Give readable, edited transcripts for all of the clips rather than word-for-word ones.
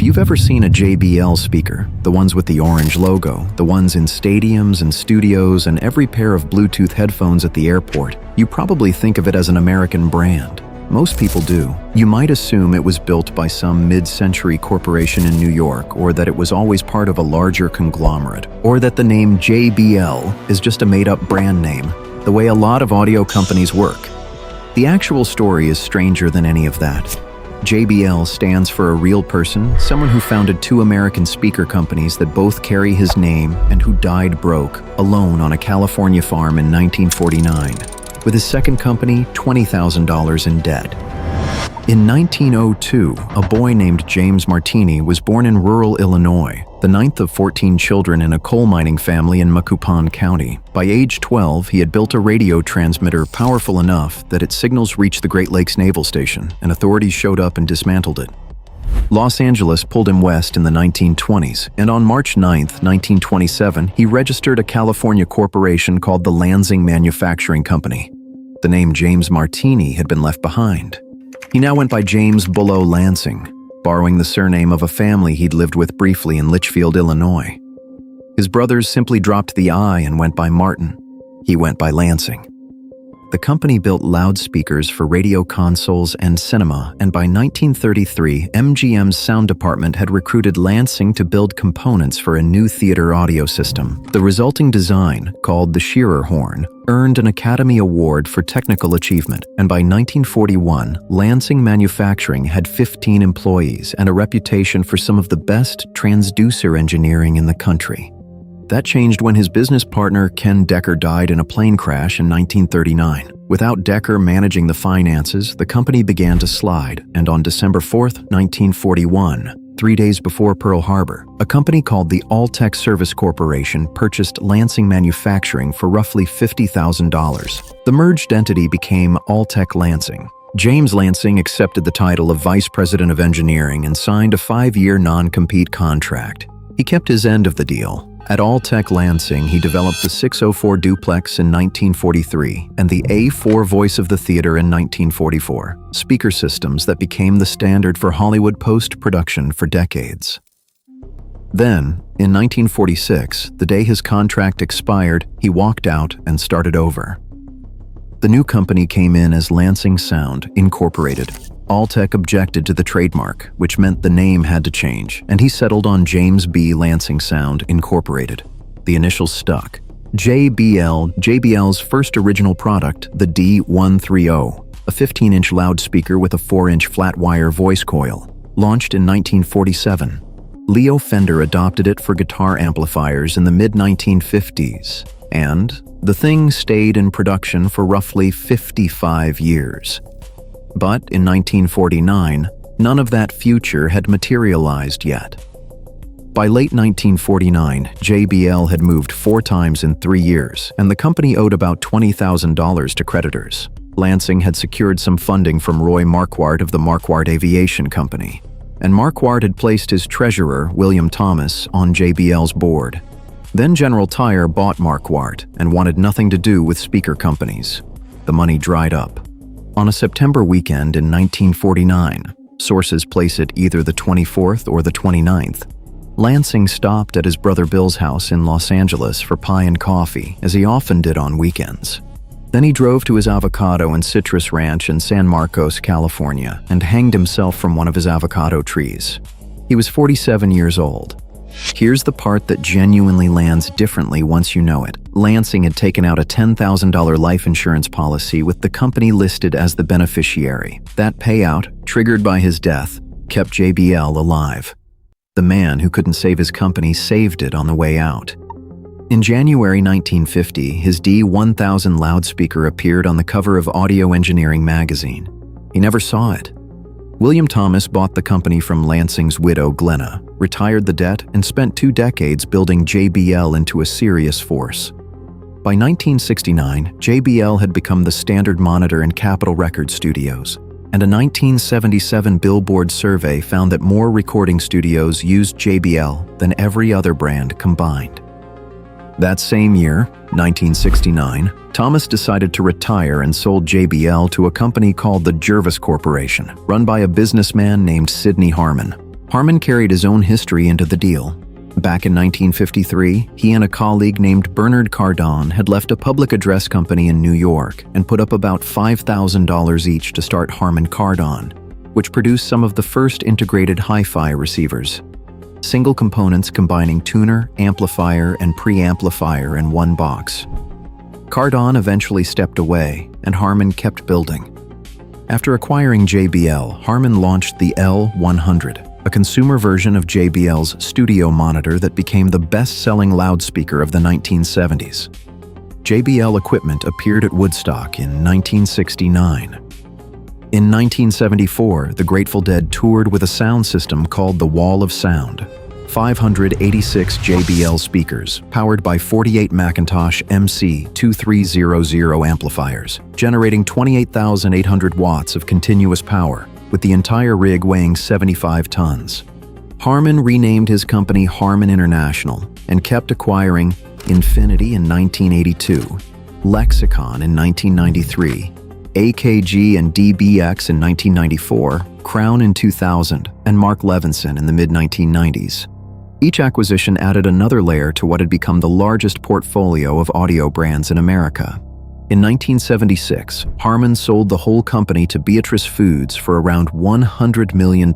you've ever seen a JBL speaker, the ones with the orange logo, the ones in stadiums and studios and every pair of Bluetooth headphones at the airport, you probably think of it as an American brand. Most people do. You might assume it was built by some mid-century corporation in New York, or that it was always part of a larger conglomerate, or that the name JBL is just a made-up brand name, the way a lot of audio companies work. The actual story is stranger than any of that. JBL stands for a real person, someone who founded two American speaker companies that both carry his name and who died broke, alone on a California farm in 1949, with his second company $20,000 in debt. In 1902, a boy named James Martini was born in rural Illinois, the ninth of 14 children in a coal mining family in Macoupon County. By age 12, he had built a radio transmitter powerful enough that its signals reached the Great Lakes Naval Station, and authorities showed up and dismantled it. Los Angeles pulled him west in the 1920s, and on March 9, 1927, he registered a California corporation called the Lansing Manufacturing Company. The name James Martini had been left behind. He now went by James Bullough Lansing, borrowing the surname of a family he'd lived with briefly in Litchfield, Illinois. His brothers simply dropped the I and went by Martin. He went by Lansing. The company built loudspeakers for radio consoles and cinema, and by 1933, MGM's sound department had recruited Lansing to build components for a new theater audio system. The resulting design, called the Shearer horn, earned an Academy Award for technical achievement, and by 1941, Lansing Manufacturing had 15 employees and a reputation for some of the best transducer engineering in the country. That changed when his business partner Ken Decker died in a plane crash in 1939. Without Decker managing the finances, the company began to slide, and on December 4, 1941, 3 days before Pearl Harbor, a company called the Altec Service Corporation purchased Lansing Manufacturing for roughly $50,000. The merged entity became Altec Lansing. James Lansing accepted the title of Vice President of Engineering and signed a 5-year non-compete contract. He kept his end of the deal. At Altec Lansing, he developed the 604 duplex in 1943 and the A4 voice of the theater in 1944, speaker systems that became the standard for Hollywood post-production for decades. Then, in 1946, the day his contract expired, he walked out and started over. The new company came in as Lansing Sound, Incorporated. Altec objected to the trademark, which meant the name had to change, and he settled on James B. Lansing Sound, Incorporated. The initials stuck. JBL's first original product, the D130, a 15-inch loudspeaker with a 4-inch flat-wire voice coil, launched in 1947. Leo Fender adopted it for guitar amplifiers in the mid-1950s, and the thing stayed in production for roughly 55 years. But in 1949, none of that future had materialized yet. By late 1949, JBL had moved 4 times in 3 years, and the company owed about $20,000 to creditors. Lansing had secured some funding from Roy Marquardt of the Marquardt Aviation Company, and Marquardt had placed his treasurer, William Thomas, on JBL's board. Then General Tire bought Marquardt and wanted nothing to do with speaker companies. The money dried up. On a September weekend in 1949, sources place it either the 24th or the 29th, Lansing stopped at his brother Bill's house in Los Angeles for pie and coffee, as he often did on weekends. Then he drove to his avocado and citrus ranch in San Marcos, California, and hanged himself from one of his avocado trees. He was 47 years old. Here's the part that genuinely lands differently once you know it. Lansing had taken out a $10,000 life insurance policy with the company listed as the beneficiary. That payout, triggered by his death, kept JBL alive. The man who couldn't save his company saved it on the way out. In January 1950, his D1000 loudspeaker appeared on the cover of Audio Engineering magazine. He never saw it. William Thomas bought the company from Lansing's widow, Glenna, retired the debt, and spent 2 decades building JBL into a serious force. By 1969, JBL had become the standard monitor in Capitol Records studios, and a 1977 Billboard survey found that more recording studios used JBL than every other brand combined. That same year, 1969, Thomas decided to retire and sold JBL to a company called the Jervis Corporation, run by a businessman named Sidney Harman. Harman carried his own history into the deal. Back in 1953, he and a colleague named Bernard Kardon had left a public address company in New York and put up about $5,000 each to start Harman Kardon, which produced some of the first integrated hi-fi receivers. Single components combining tuner, amplifier, and preamplifier in one box. Kardon eventually stepped away, and Harman kept building. After acquiring JBL, Harman launched the L100, a consumer version of JBL's studio monitor that became the best-selling loudspeaker of the 1970s. JBL equipment appeared at Woodstock in 1969. In 1974, the Grateful Dead toured with a sound system called the Wall of Sound, 586 JBL speakers, powered by 48 Macintosh MC2300 amplifiers, generating 28,800 watts of continuous power, with the entire rig weighing 75 tons. Harman renamed his company Harman International and kept acquiring Infinity in 1982, Lexicon in 1993, AKG and DBX in 1994, Crown in 2000, and Mark Levinson in the mid-1990s. Each acquisition added another layer to what had become the largest portfolio of audio brands in America. In 1976, Harman sold the whole company to Beatrice Foods for around $100 million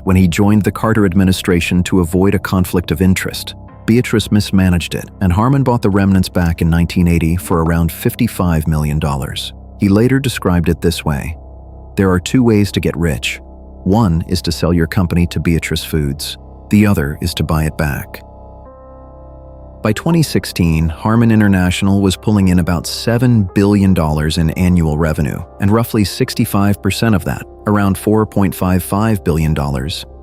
when he joined the Carter administration to avoid a conflict of interest. Beatrice mismanaged it, and Harman bought the remnants back in 1980 for around $55 million. He later described it this way: "There are two ways to get rich. One is to sell your company to Beatrice Foods. The other is to buy it back." By 2016, Harman International was pulling in about $7 billion in annual revenue, and roughly 65% of that, around $4.55 billion,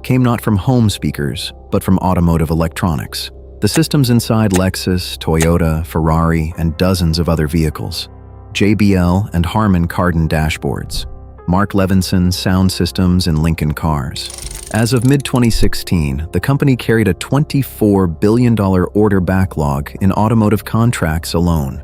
came not from home speakers, but from automotive electronics. The systems inside Lexus, Toyota, Ferrari, and dozens of other vehicles. JBL and Harman Kardon dashboards. Mark Levinson sound systems in Lincoln cars. As of mid-2016, the company carried a $24 billion order backlog in automotive contracts alone.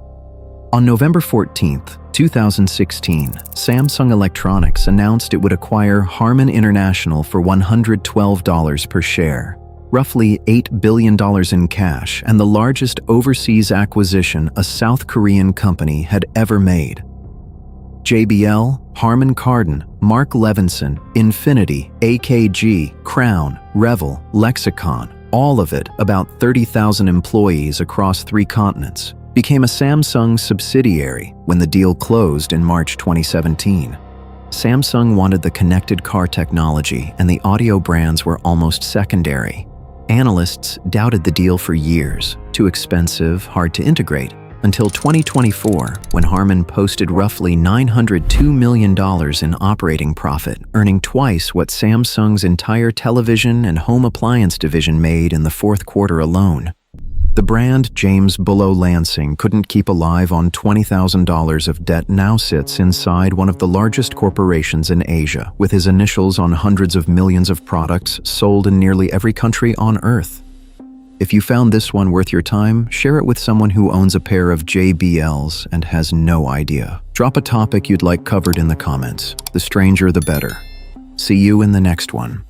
On November 14, 2016, Samsung Electronics announced it would acquire Harman International for $112 per share, roughly $8 billion in cash, and the largest overseas acquisition a South Korean company had ever made. JBL, Harman Kardon, Mark Levinson, Infinity, AKG, Crown, Revel, Lexicon, all of it, about 30,000 employees across 3 continents, became a Samsung subsidiary when the deal closed in March 2017. Samsung wanted the connected car technology, and the audio brands were almost secondary. Analysts doubted the deal for years, too expensive, hard to integrate, until 2024, when Harman posted roughly $902 million in operating profit, earning twice what Samsung's entire television and home appliance division made in the fourth quarter alone. The brand James Bullough Lansing couldn't keep alive on $20,000 of debt now sits inside one of the largest corporations in Asia, with his initials on hundreds of millions of products sold in nearly every country on Earth. If you found this one worth your time, share it with someone who owns a pair of JBLs and has no idea. Drop a topic you'd like covered in the comments. The stranger, the better. See you in the next one.